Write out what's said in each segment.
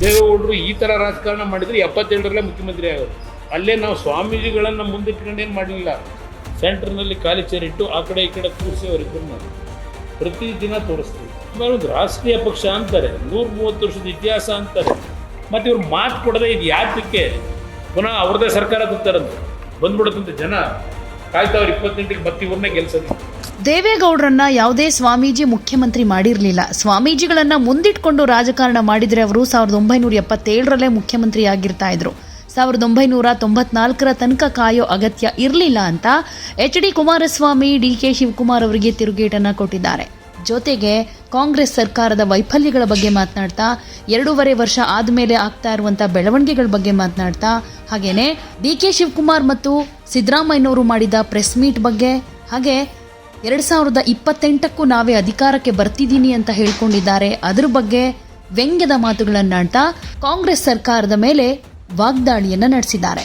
ದೇವೇಗೌಡರು ಈ ಥರ ರಾಜಕಾರಣ ಮಾಡಿದರೆ 77ರಲ್ಲೇ ಮುಖ್ಯಮಂತ್ರಿ ಆಗೋರು. ಅಲ್ಲೇ ನಾವು ಸ್ವಾಮೀಜಿಗಳನ್ನು ಮುಂದಿಟ್ಕೊಂಡು ಏನು ಮಾಡಲಿಲ್ಲ, ಸೆಂಟ್ರ್ನಲ್ಲಿ ಖಾಲಿ ಚೇರ್ ಇಟ್ಟು ಆ ಕಡೆ ಈ ಕಡೆ ಕೂರಿಸಿ ಅವರಿಬ್ಬರನ್ನ ಪ್ರತಿದಿನ ತೋರಿಸ್ತೀವಿ. ಆಮೇಲೆ ಒಂದು ರಾಷ್ಟ್ರೀಯ ಪಕ್ಷ ಅಂತಾರೆ, 130 ವರ್ಷದ ಇತಿಹಾಸ ಅಂತಾರೆ, ಮತ್ತು ಇವ್ರು ಮಾತು ಕೊಡದೆ ಇದು ಯಾತಕ್ಕೆ ಪುನಃ ಅವ್ರದ್ದೇ ಸರ್ಕಾರ ತರ್ತಾರಂತೆ, ಬಂದ್ಬಿಡುತ್ತಂತೆ, ಜನ ಕಾಯ್ತವ್ರು 28ಕ್ಕೆ ಮತ್ತೆ ಇವ್ರನ್ನೇ ಗೆಲ್ಸೋದು. ದೇವೇಗೌಡರನ್ನ ಯಾವುದೇ ಸ್ವಾಮೀಜಿ ಮುಖ್ಯಮಂತ್ರಿ ಮಾಡಿರಲಿಲ್ಲ. ಸ್ವಾಮೀಜಿಗಳನ್ನ ಮುಂದಿಟ್ಕೊಂಡು ರಾಜಕಾರಣ ಮಾಡಿದರೆ ಅವರು 1977ರಲ್ಲೇ ಮುಖ್ಯಮಂತ್ರಿ ಆಗಿರ್ತಾ ಇದ್ರು. 1994ರ ತನಕ ಕಾಯೋ ಅಗತ್ಯ ಇರಲಿಲ್ಲ ಅಂತ HD ಕುಮಾರಸ್ವಾಮಿ DK ಶಿವಕುಮಾರ್ ಅವರಿಗೆ ತಿರುಗೇಟನ್ನು ಕೊಟ್ಟಿದ್ದಾರೆ. ಜೊತೆಗೆ ಕಾಂಗ್ರೆಸ್ ಸರ್ಕಾರದ ವೈಫಲ್ಯಗಳ ಬಗ್ಗೆ ಮಾತನಾಡ್ತಾ, 2.5 ವರ್ಷ ಆದಮೇಲೆ ಆಗ್ತಾ ಇರುವಂಥ ಬೆಳವಣಿಗೆಗಳ ಬಗ್ಗೆ ಮಾತನಾಡ್ತಾ, ಹಾಗೇನೆ DK ಶಿವಕುಮಾರ್ ಮತ್ತು ಸಿದ್ದರಾಮಯ್ಯನವರು ಮಾಡಿದ ಪ್ರೆಸ್ ಮೀಟ್ ಬಗ್ಗೆ, ಹಾಗೆ 2028ಕ್ಕೂ ನಾವೇ ಅಧಿಕಾರಕ್ಕೆ ಬರ್ತಿದ್ದೀನಿ ಅಂತ ಹೇಳ್ಕೊಂಡಿದ್ದಾರೆ, ಅದ್ರ ಬಗ್ಗೆ ವ್ಯಂಗ್ಯದ ಮಾತುಗಳನ್ನಾಡ್ತಾ ಕಾಂಗ್ರೆಸ್ ಸರ್ಕಾರದ ಮೇಲೆ ವಾಗ್ದಾಳಿಯನ್ನು ನಡೆಸಿದ್ದಾರೆ.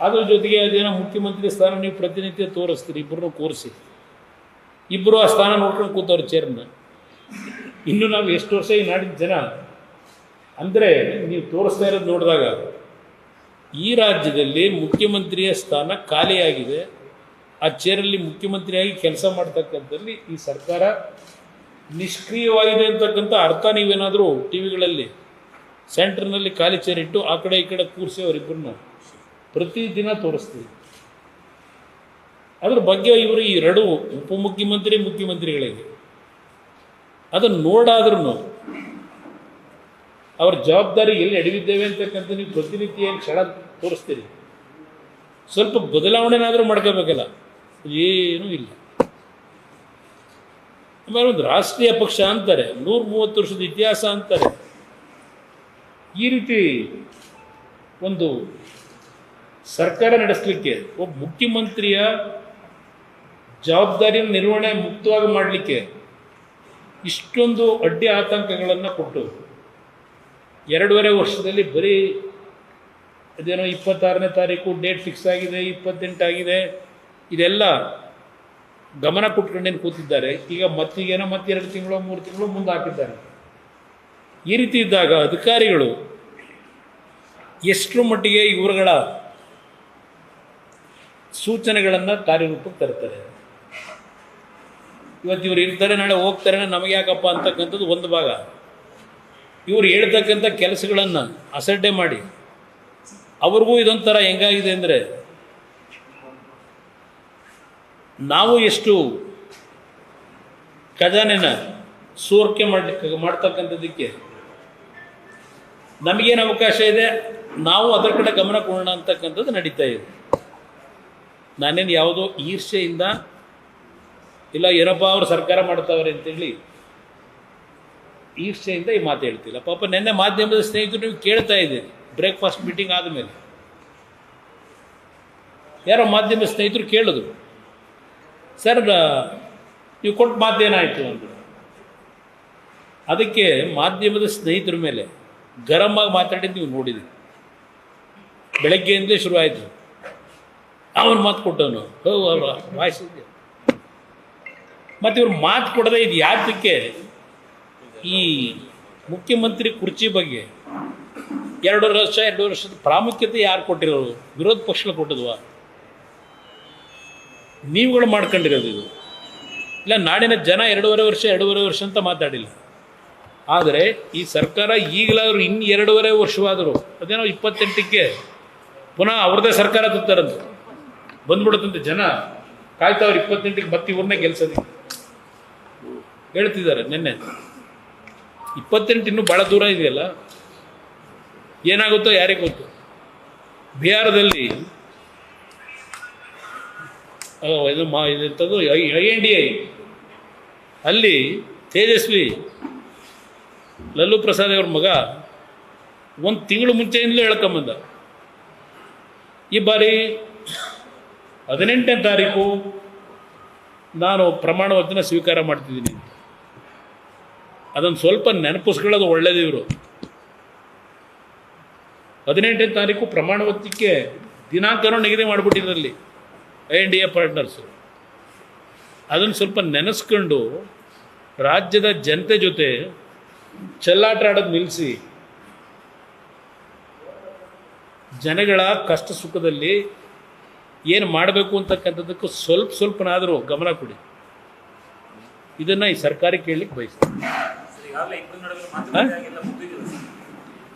ಅದ್ರ ಜೊತೆಗೆ ಅದೇನೋ ಮುಖ್ಯಮಂತ್ರಿ ಸ್ಥಾನ ನೀವು ಪ್ರತಿನಿತ್ಯ ತೋರಿಸ್ತೀರಿ, ಇಬ್ಬರನ್ನು ಕೂರಿಸಿ, ಇಬ್ಬರು ಆ ಸ್ಥಾನ ನೋಡ್ಕೊಂಡು ಕೂತವ್ರು ಚೇರ್ನ. ಇನ್ನು ನಾವು ಎಷ್ಟು ವರ್ಷ ಈ ನಾಡಿನ ಜನ ಅಂದರೆ ನೀವು ತೋರಿಸ್ತಾ ಇರೋದು ನೋಡಿದಾಗ ಈ ರಾಜ್ಯದಲ್ಲಿ ಮುಖ್ಯಮಂತ್ರಿಯ ಸ್ಥಾನ ಖಾಲಿಯಾಗಿದೆ. ಆ ಚೇರಲ್ಲಿ ಮುಖ್ಯಮಂತ್ರಿಯಾಗಿ ಕೆಲಸ ಮಾಡ್ತಕ್ಕಂಥಲ್ಲಿ ಈ ಸರ್ಕಾರ ನಿಷ್ಕ್ರಿಯವಾಗಿದೆ ಅಂತಕ್ಕಂಥ ಅರ್ಥ ನೀವೇನಾದರೂ ಟಿ ವಿಗಳಲ್ಲಿ ಸೆಂಟ್ರ್ನಲ್ಲಿ ಖಾಲಿ ಚೇರ್ ಇಟ್ಟು ಆ ಕಡೆ ಈ ಕಡೆ ಕೂರಿಸಿ ಅವರಿಬ್ಬರನ್ನ ಪ್ರತಿದಿನ ತೋರಿಸ್ತೀವಿ. ಅದ್ರ ಬಗ್ಗೆ ಇವರು ಈ 2 ಉಪಮುಖ್ಯಮಂತ್ರಿ ಮುಖ್ಯಮಂತ್ರಿಗಳಿಗೆ ಅದನ್ನು ನೋಡಾದ್ರೂ ಅವ್ರ ಜವಾಬ್ದಾರಿ ಎಲ್ಲಿ ಎಡವಿದ್ದೇವೆ ಅಂತಕ್ಕಂಥ ನೀವು ಪ್ರತಿನಿತ್ಯ ಏನು ಕ್ಷಣ ತೋರಿಸ್ತೀರಿ, ಸ್ವಲ್ಪ ಬದಲಾವಣೆನಾದರೂ ಮಾಡ್ಕೋಬೇಕಲ್ಲ, ಏನೂ ಇಲ್ಲ. ಆಮೇಲೆ ಒಂದು ರಾಷ್ಟ್ರೀಯ ಪಕ್ಷ ಅಂತಾರೆ, 130 ವರ್ಷದ ಇತಿಹಾಸ ಅಂತಾರೆ. ಈ ರೀತಿ ಒಂದು ಸರ್ಕಾರ ನಡೆಸಲಿಕ್ಕೆ ಒಬ್ಬ ಮುಖ್ಯಮಂತ್ರಿಯ ಜವಾಬ್ದಾರಿಯನ್ನು ನಿರ್ವಹಣೆ ಮುಕ್ತವಾಗಿ ಮಾಡಲಿಕ್ಕೆ ಇಷ್ಟೊಂದು ಅಡ್ಡಿ ಆತಂಕಗಳನ್ನು ಕೊಟ್ಟು 2.5 ವರ್ಷದಲ್ಲಿ ಬರೀ ಅದೇನೋ 26ನೇ ತಾರೀಕು ಡೇಟ್ ಫಿಕ್ಸ್ ಆಗಿದೆ, 28 ಆಗಿದೆ, ಇದೆಲ್ಲ ಗಮನ ಕೊಟ್ಕೊಂಡೇನು ಕೂತಿದ್ದಾರೆ. ಈಗ ಮತ್ತೀಗೇನೋ ಮತ್ತೆ 2 ತಿಂಗಳು 3 ತಿಂಗಳು ಮುಂದೆ ಹಾಕಿದ್ದಾರೆ. ಈ ರೀತಿ ಇದ್ದಾಗ ಅಧಿಕಾರಿಗಳು ಎಷ್ಟರ ಮಟ್ಟಿಗೆ ಇವರುಗಳ ಸೂಚನೆಗಳನ್ನು ಕಾರ್ಯರೂಪಕ್ಕೆ ತರ್ತಾರೆ. ಇವತ್ತು ಇವ್ರು ಇರ್ತಾರೆ, ನಾಳೆ ಹೋಗ್ತಾರೆ, ನಮಗೆ ಯಾಕಪ್ಪ ಅಂತಕ್ಕಂಥದ್ದು ಒಂದು ಭಾಗ. ಇವ್ರು ಹೇಳ್ತಕ್ಕಂಥ ಕೆಲಸಗಳನ್ನು ಅಸಡ್ಡೆ ಮಾಡಿ ಅವ್ರಿಗೂ ಇದೊಂಥರ ಹೆಂಗಾಗಿದೆ ಅಂದರೆ, ನಾವು ಎಷ್ಟು ಖಜಾನೆನ ಸೋರಿಕೆ ಮಾಡ್ತಕ್ಕಂಥದ್ದಕ್ಕೆ ನಮಗೇನು ಅವಕಾಶ ಇದೆ, ನಾವು ಅದರ ಕಡೆ ಗಮನ ಕೊಡೋಣ ಅಂತಕ್ಕಂಥದ್ದು ನಡೀತಾ ಇದೆ. ನಾನೇನು ಯಾವುದೋ ಈರ್ಷೆಯಿಂದ ಇಲ್ಲ ಏನಪ್ಪ ಅವ್ರು ಸರ್ಕಾರ ಮಾಡ್ತಾವ್ರೆ ಅಂತೇಳಿ ಈರ್ಷೆಯಿಂದ ಈ ಮಾತು ಹೇಳ್ತಿಲ್ಲ. ಪಾಪ ನೆನ್ನೆ ಮಾಧ್ಯಮದ ಸ್ನೇಹಿತರು ನೀವು ಕೇಳ್ತಾ ಇದ್ದೀರಿ, ಬ್ರೇಕ್ಫಾಸ್ಟ್ ಮೀಟಿಂಗ್ ಆದಮೇಲೆ ಯಾರೋ ಮಾಧ್ಯಮ ಸ್ನೇಹಿತರು ಕೇಳಿದ್ರು, ಸರ್ ನೀವು ಕೊಟ್ಟ ಮಾತೇನಾಯಿತು ಅಂದರು. ಅದಕ್ಕೆ ಮಾಧ್ಯಮದ ಸ್ನೇಹಿತರ ಮೇಲೆ ಗರಂ ಆಗಿ ಮಾತಾಡಿದ್ದು ನೀವು ನೋಡಿದ್ರಿ. ಬೆಳಗ್ಗೆಯಿಂದಲೇ ಶುರು ಆಯಿತು, ಅವನು ಮಾತು ಕೊಟ್ಟವನು ಅವರ ವಾಯ್ಸ್ ಇದೆ. ಮತ್ತು ಇವ್ರು ಮಾತು ಕೊಡದೆ ಇದು ಯಾತಕ್ಕೆ, ಈ ಮುಖ್ಯಮಂತ್ರಿ ಕುರ್ಚಿ ಬಗ್ಗೆ 2 ವರ್ಷದ ಪ್ರಾಮುಖ್ಯತೆ ಯಾರು ಕೊಟ್ಟಿರೋರು? ವಿರೋಧ ಪಕ್ಷಗಳು ಕೊಟ್ಟಿದ್ವಾ? ನೀವುಗಳು ಮಾಡ್ಕೊಂಡಿರೋದು ಇದು. ಇಲ್ಲ ನಾಡಿನ ಜನ 2.5 ವರ್ಷ ಅಂತ ಮಾತಾಡಿಲ್ಲ. ಆದರೆ ಈ ಸರ್ಕಾರ ಈಗಲಾದರೂ ಇನ್ನು 2.5 ವರ್ಷವಾದರೂ ಅದೇನೋ 28ಕ್ಕೆ ಪುನಃ ಅವ್ರದ್ದೇ ಸರ್ಕಾರ ತರ್ತಾರಂತೆ, ಬಂದ್ಬಿಡುತ್ತಂತೆ, ಜನ ಕಾಯ್ತವ್ರು 28ಕ್ಕೆ ಮತ್ತೆ ಇವ್ರನ್ನೇ ಗೆಲ್ಸೋದು ಹೇಳ್ತಿದ್ದಾರೆ. ನಿನ್ನೆ 28 ಇನ್ನೂ ಭಾಳ ದೂರ ಇದೆಯಲ್ಲ, ಏನಾಗುತ್ತೋ ಯಾರಿಗೆ ಗೊತ್ತು. ಬಿಹಾರದಲ್ಲಿ ಇದಂಥದ್ದು INDI ಅಲ್ಲಿ ತೇಜಸ್ವಿ ಲಲ್ಲೂ ಪ್ರಸಾದ್ ಅವ್ರ ಮಗ 1 ತಿಂಗಳು ಮುಂಚೆಯಿಂದಲೂ ಹೇಳ್ಕೊಂಬಂದ, ಈ ಬಾರಿ 18ನೇ ತಾರೀಕು ನಾನು ಪ್ರಮಾಣ ವಚನ ಸ್ವೀಕಾರ ಮಾಡ್ತಿದ್ದೀನಿ. ಅದನ್ನು ಸ್ವಲ್ಪ ನೆನಪಿಸ್ಕೊಳ್ಳೋದು ಒಳ್ಳೇದು. ಇವರು 18ನೇ ತಾರೀಕು ಪ್ರಮಾಣ ವಚನಕ್ಕೆ ದಿನಾಂಕನೂ ನಿಗದಿ ಮಾಡಿಬಿಟ್ಟಿದ್ರಲ್ಲಿ INDA ಪಾರ್ಟ್ನರ್ಸು. ಅದನ್ನು ಸ್ವಲ್ಪ ನೆನೆಸ್ಕೊಂಡು ರಾಜ್ಯದ ಜನತೆ ಜೊತೆ ಚೆಲ್ಲಾಟ ಆಡೋದು ನಿಲ್ಲಿಸಿ ಜನಗಳ ಕಷ್ಟ ಸುಖದಲ್ಲಿ ಏನು ಮಾಡಬೇಕು ಅಂತಕ್ಕಂಥದ್ದಕ್ಕೂ ಸ್ವಲ್ಪನಾದರೂ ಗಮನ ಕೊಡಿ. ಇದನ್ನು ಈ ಸರ್ಕಾರ ಕೇಳಲಿಕ್ಕೆ ಬಯಸ್ತೀನಿ.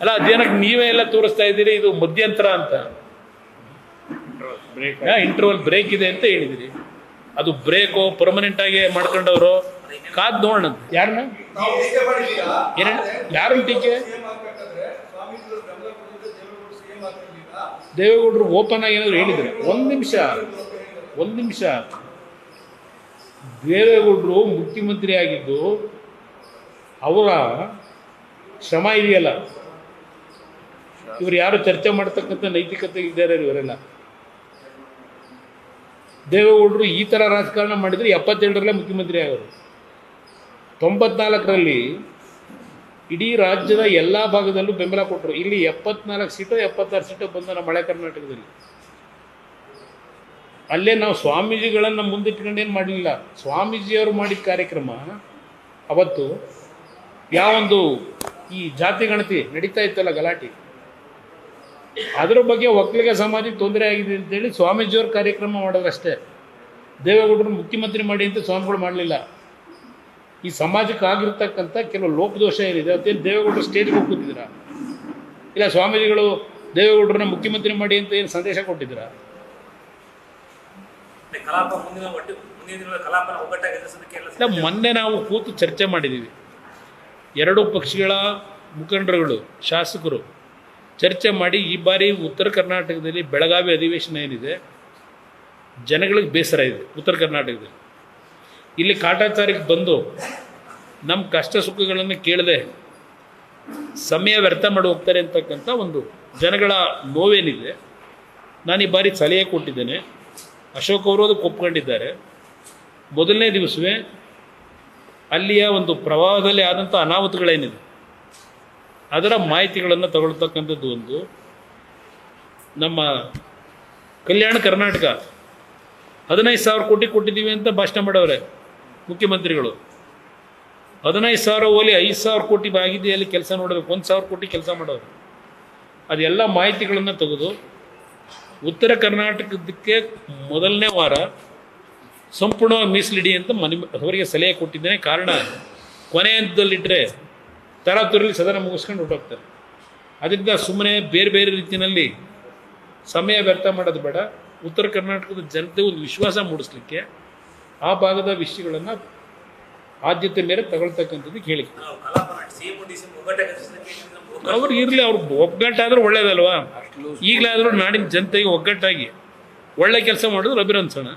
ಅಲ್ಲ, ಅದೇನಕ್ಕೆ ನೀವೇ ಎಲ್ಲ ತೋರಿಸ್ತಾ ಇದ್ದೀರಿ ಇದು ಮಧ್ಯಂತರ ಅಂತ, ಇಂಟರ್ವಲ್ ಬ್ರೇಕ್ ಇದೆ ಅಂತ ಹೇಳಿದಿರಿ. ಅದು ಬ್ರೇಕು ಪರ್ಮನೆಂಟ್ ಆಗಿ ಮಾಡ್ಕೊಂಡವರು ಕಾದ್ ನೋಡೋಣ. ಯಾರನ್ನ ಯಾರನ್ನ ಟೀಕೆ? ದೇವೇಗೌಡರು ಓಪನ್ ಆಗಿ ಏನಾದ್ರು ಹೇಳಿದ್ರೆ ಒಂದು ನಿಮಿಷ ದೇವೇಗೌಡರು ಮುಖ್ಯಮಂತ್ರಿ ಆಗಿದ್ದು ಅವರ ಶ್ರಮ ಇದೆಯಲ್ಲ, ಇವರು ಯಾರು ಚರ್ಚೆ ಮಾಡ್ತಕ್ಕಂಥ ನೈತಿಕತೆ ಇದ್ದಾರೆ ಇವರೆಲ್ಲ. ದೇವೇಗೌಡರು ಈ ಥರ ರಾಜಕಾರಣ ಮಾಡಿದರೆ 77ರಲ್ಲೇ ಮುಖ್ಯಮಂತ್ರಿ ಆಗೋರು. 94ರಲ್ಲಿ ಇಡೀ ರಾಜ್ಯದ ಎಲ್ಲ ಭಾಗದಲ್ಲೂ ಬೆಂಬಲ ಕೊಟ್ಟರು. ಇಲ್ಲಿ 74 ಸೀಟು 76 ಸೀಟು ಬಂದ ನಮ್ಮ ಹಳೆ ಕರ್ನಾಟಕದಲ್ಲಿ. ಅಲ್ಲೇ ನಾವು ಸ್ವಾಮೀಜಿಗಳನ್ನು ಮುಂದಿಟ್ಕೊಂಡು ಏನು ಮಾಡಲಿಲ್ಲ. ಸ್ವಾಮೀಜಿಯವರು ಮಾಡಿದ ಕಾರ್ಯಕ್ರಮ ಅವತ್ತು ಯಾವೊಂದು ಈ ಜಾತಿ ಗಣತಿ ನಡೀತಾ ಇತ್ತಲ್ಲ ಗಲಾಟೆ, ಅದರ ಬಗ್ಗೆ ಒಕ್ಕಲಿಗ ಸಮಾಜಕ್ಕೆ ತೊಂದರೆ ಆಗಿದೆ ಅಂತೇಳಿ ಸ್ವಾಮೀಜಿಯವ್ರ ಕಾರ್ಯಕ್ರಮ ಮಾಡೋದಷ್ಟೇ. ದೇವೇಗೌಡರು ಮುಖ್ಯಮಂತ್ರಿ ಮಾಡಿ ಅಂತ ಸ್ವಾಮಿಗಳು ಮಾಡಲಿಲ್ಲ. ಈ ಸಮಾಜಕ್ಕೆ ಆಗಿರ್ತಕ್ಕಂಥ ಕೆಲವು ಲೋಪದೋಷ ಏನಿದೆ ಅದೇನು ದೇವೇಗೌಡರು ಸ್ಟೇಜ್ಗೆ ಹೋಗ್ತಿದ್ದೀರಾ? ಇಲ್ಲ ಸ್ವಾಮೀಜಿಗಳು ದೇವೇಗೌಡರನ್ನ ಮುಖ್ಯಮಂತ್ರಿ ಮಾಡಿ ಅಂತ ಏನು ಸಂದೇಶ ಕೊಟ್ಟಿದ್ದೀರಾ? ಇಲ್ಲ, ಮೊನ್ನೆ ನಾವು ಕೂತು ಚರ್ಚೆ ಮಾಡಿದ್ದೀವಿ. ಎರಡೂ ಪಕ್ಷಗಳ ಮುಖಂಡರುಗಳು, ಶಾಸಕರು ಚರ್ಚೆ ಮಾಡಿ ಈ ಬಾರಿ ಉತ್ತರ ಕರ್ನಾಟಕದಲ್ಲಿ ಬೆಳಗಾವಿ ಅಧಿವೇಶನ ಏನಿದೆ ಜನಗಳಿಗೆ ಬೇಸರ ಇದೆ. ಉತ್ತರ ಕರ್ನಾಟಕದಲ್ಲಿ ಇಲ್ಲಿ ಕಾಟಾಚಾರಕ್ಕೆ ಬಂದು ನಮ್ಮ ಕಷ್ಟ ಸುಖಗಳನ್ನು ಕೇಳದೆ ಸಮಯ ವ್ಯರ್ಥ ಮಾಡಿ ಹೋಗ್ತಾರೆ ಅಂತಕ್ಕಂಥ ಒಂದು ಜನಗಳ ನೋವೇನಿದೆ. ನಾನು ಈ ಬಾರಿ ಸಲಹೆ ಕೊಟ್ಟಿದ್ದೇನೆ. ಅಶೋಕ್ ಅವರು ಅದಕ್ಕೆ ಒಪ್ಕೊಂಡಿದ್ದಾರೆ. ಮೊದಲನೇ ದಿವಸವೇ ಅಲ್ಲಿಯ ಒಂದು ಪ್ರವಾಹದಲ್ಲಿ ಆದಂಥ ಅನಾಹುತಗಳೇನಿದೆ ಅದರ ಮಾಹಿತಿಗಳನ್ನು ತಗೊಳ್ತಕ್ಕಂಥದ್ದು ಒಂದು. ನಮ್ಮ ಕಲ್ಯಾಣ ಕರ್ನಾಟಕ 15,000 ಕೋಟಿ ಕೊಟ್ಟಿದ್ದೀವಿ ಅಂತ ಭಾಷಣ ಮಾಡವ್ರೆ ಮುಖ್ಯಮಂತ್ರಿಗಳು. 15,000 ಓಲಿ 5,000 ಕೋಟಿ ಆಗಿದೆ. ಅಲ್ಲಿ ಕೆಲಸ ನೋಡಬೇಕು, 1,000 ಕೋಟಿ ಕೆಲಸ ಮಾಡೋರು. ಅದೆಲ್ಲ ಮಾಹಿತಿಗಳನ್ನು ತೆಗೆದು ಉತ್ತರ ಕರ್ನಾಟಕದಕ್ಕೆ ಮೊದಲನೇ ವಾರ ಸಂಪೂರ್ಣವಾಗಿ ಮೀಸಲಿಡಿ ಅಂತ ಅವರಿಗೆ ಸಲಹೆ ಕೊಟ್ಟಿದ್ದೇನೆ. ಕಾರಣ ಕೊನೆ ಹಂತದಲ್ಲಿಟ್ಟರೆ ತರಾತುರಲ್ಲಿ ಸದನ ಮುಗಿಸ್ಕೊಂಡು ಹೊರಟೋಗ್ತಾರೆ. ಅದರಿಂದ ಸುಮ್ಮನೆ ಬೇರೆ ಬೇರೆ ರೀತಿಯಲ್ಲಿ ಸಮಯ ವ್ಯರ್ಥ ಮಾಡೋದು ಬೇಡ. ಉತ್ತರ ಕರ್ನಾಟಕದ ಜನತೆ ಒಂದು ವಿಶ್ವಾಸ ಮೂಡಿಸ್ಲಿಕ್ಕೆ ಆ ಭಾಗದ ವಿಷಯಗಳನ್ನು ಆದ್ಯತೆ ಮೇಲೆ ತಗೊಳ್ತಕ್ಕಂಥದ್ದಕ್ಕೆ ಹೇಳಿ. ಅವ್ರು ಇರಲಿ, ಅವ್ರು ಒಗ್ಗಟ್ಟಾದರೂ ಒಳ್ಳೇದಲ್ವಾ? ಈಗಲಾದರೂ ನಾಡಿನ ಜನತೆಗೆ ಒಗ್ಗಟ್ಟಾಗಿ ಒಳ್ಳೆ ಕೆಲಸ ಮಾಡಿದ್ರು ಅಭಿನಂದಿಸೋಣ.